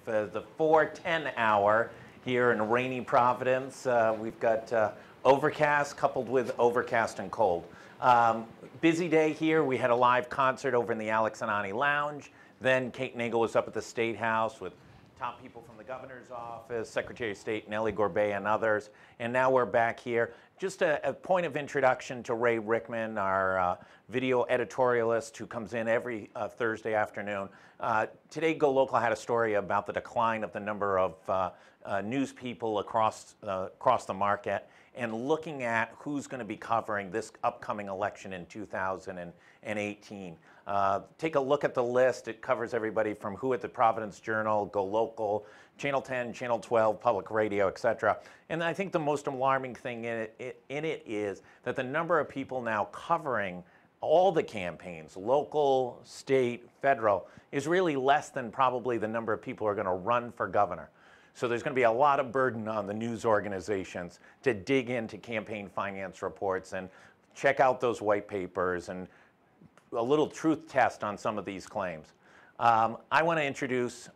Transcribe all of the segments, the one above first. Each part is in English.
The 4:10 hour here in rainy Providence. We've got overcast coupled with overcast and cold. Busy day here. We had a live concert over in the Alex and Ani Lounge. Then Kate Nagel was up at the State House with top people from the governor's office, Secretary of State Nellie Gorbea and others. And now we're back here. Just a point of introduction to Ray Rickman, our video editorialist who comes in every Thursday afternoon. Today, GoLocal had a story about the decline of the number of news people across the market, and looking at who's going to be covering this upcoming election in 2018. Take a look at the list. It covers everybody from Who at the Providence Journal, GoLocal, Channel 10, Channel 12, Public Radio, etc. And I think the most alarming thing in it is that the number of people now covering all the campaigns, local, state, federal, is really less than probably the number of people who are going to run for governor. So there's going to be a lot of burden on the news organizations to dig into campaign finance reports and check out those white papers and a little truth test on some of these claims. I want to introduce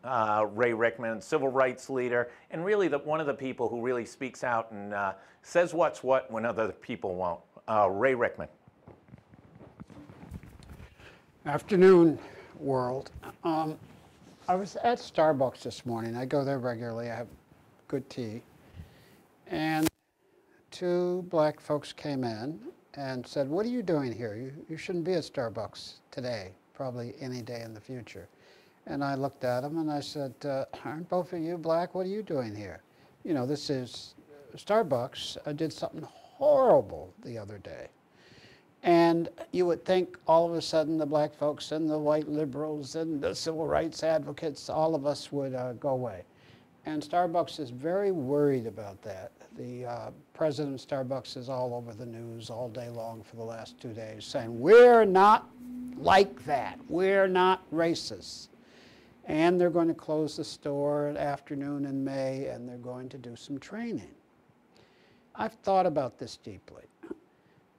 Ray Rickman, civil rights leader, and really one of the people who really speaks out and says what's what when other people won't. Ray Rickman. Afternoon, world. I was at Starbucks this morning. I go there regularly. I have good tea. And two black folks came in and said, "What are you doing here? You shouldn't be at Starbucks today, probably any day in the future." And I looked at them and I said, "Aren't both of you black? What are you doing here? You know, this is Starbucks. I did something horrible the other day." And you would think all of a sudden the black folks and the white liberals and the civil rights advocates, all of us would go away. And Starbucks is very worried about that. The president of Starbucks is all over the news all day long for the last 2 days saying, "We're not like that. We're not racist." And they're going to close the store at afternoon in May, and they're going to do some training. I've thought about this deeply.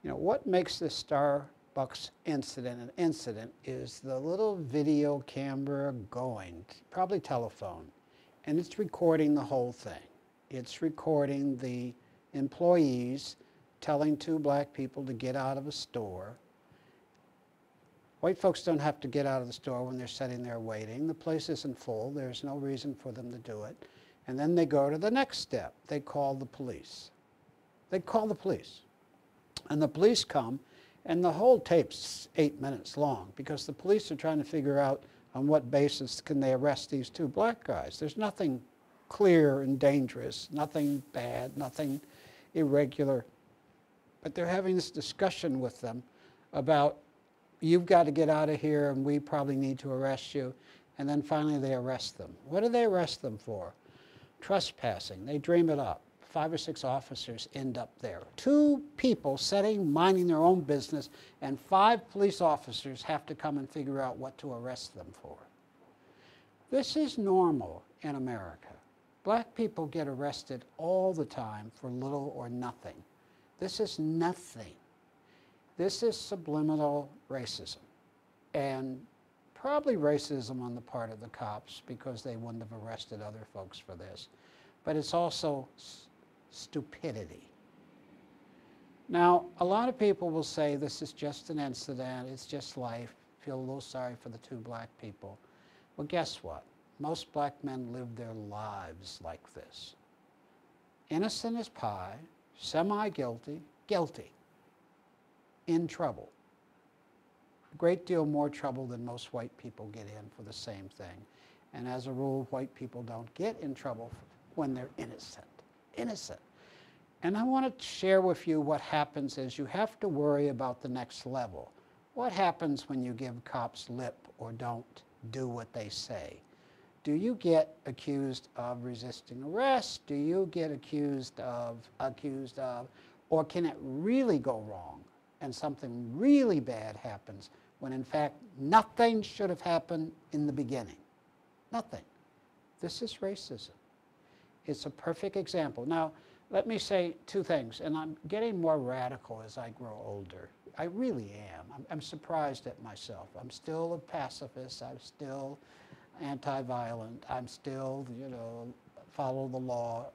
You know, what makes this Starbucks incident an incident is the little video camera going, probably telephone, and it's recording the whole thing. It's recording the employees telling two black people to get out of a store. White folks don't have to get out of the store when they're sitting there waiting. The place isn't full. There's no reason for them to do it. And then they go to the next step. They call the police. They call the police. And the police come, and the whole tape's 8 minutes long because the police are trying to figure out on what basis can they arrest these two black guys. There's nothing clear and dangerous, nothing bad, nothing irregular. But they're having this discussion with them about, "You've got to get out of here and we probably need to arrest you." And then finally they arrest them. What do they arrest them for? Trespassing. They dream it up. 5 or 6 officers end up there. 2 people sitting, minding their own business, and 5 police officers have to come and figure out what to arrest them for. This is normal in America. Black people get arrested all the time for little or nothing. This is nothing. This is subliminal racism, and probably racism on the part of the cops because they wouldn't have arrested other folks for this. But it's also stupidity. Now, a lot of people will say this is just an incident, it's just life, feel a little sorry for the 2 black people. Well, guess what? Most black men live their lives like this. Innocent as pie, semi-guilty, guilty, in trouble. A great deal more trouble than most white people get in for the same thing. And as a rule, white people don't get in trouble when they're innocent. Innocent. And I want to share with you what happens is you have to worry about the next level. What happens when you give cops lip or don't do what they say? Do you get accused of resisting arrest? Do you get accused of, or can it really go wrong and something really bad happens when in fact nothing should have happened in the beginning? Nothing. This is racism. It's a perfect example. Now, let me say 2 things, and I'm getting more radical as I grow older. I really am. I'm surprised at myself. I'm still a pacifist. anti-violent. I'm still, follow the law.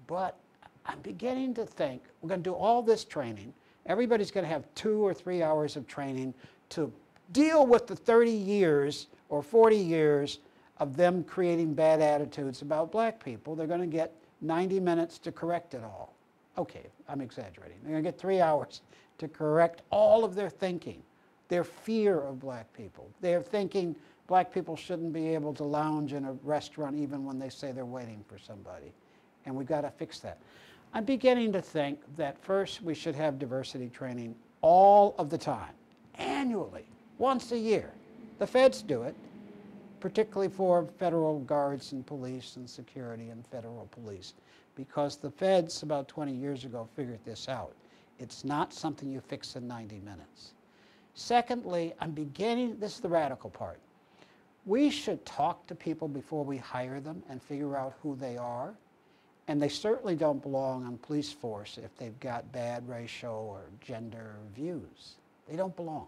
But I'm beginning to think we're going to do all this training. Everybody's going to have 2 or 3 hours of training to deal with the 30 years or 40 years of them creating bad attitudes about black people. They're going to get 90 minutes to correct it all. Okay, I'm exaggerating. They're going to get 3 hours to correct all of their thinking, their fear of black people. They're thinking black people shouldn't be able to lounge in a restaurant even when they say they're waiting for somebody. And we've got to fix that. I'm beginning to think that first we should have diversity training all of the time, annually, once a year. The feds do it, particularly for federal guards and police and security and federal police, because the feds about 20 years ago figured this out. It's not something you fix in 90 minutes. Secondly, this is the radical part. We should talk to people before we hire them and figure out who they are. And they certainly don't belong on police force if they've got bad racial or gender views. They don't belong.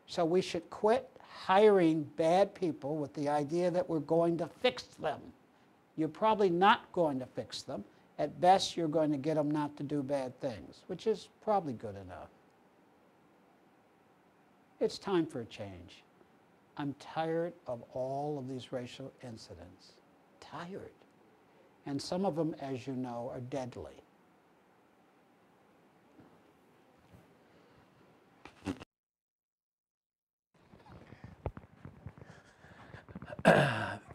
So we should quit hiring bad people with the idea that we're going to fix them. You're probably not going to fix them. At best, you're going to get them not to do bad things, which is probably good enough. It's time for a change. I'm tired of all of these racial incidents. Tired. And some of them, as you know, are deadly.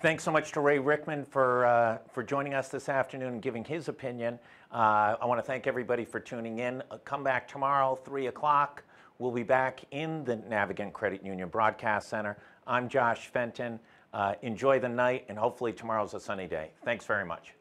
Thanks so much to Ray Rickman for joining us this afternoon and giving his opinion. I want to thank everybody for tuning in. Come back tomorrow, 3 o'clock. We'll be back in the Navigant Credit Union Broadcast Center. I'm Josh Fenton. Enjoy the night, and hopefully tomorrow's a sunny day. Thanks very much.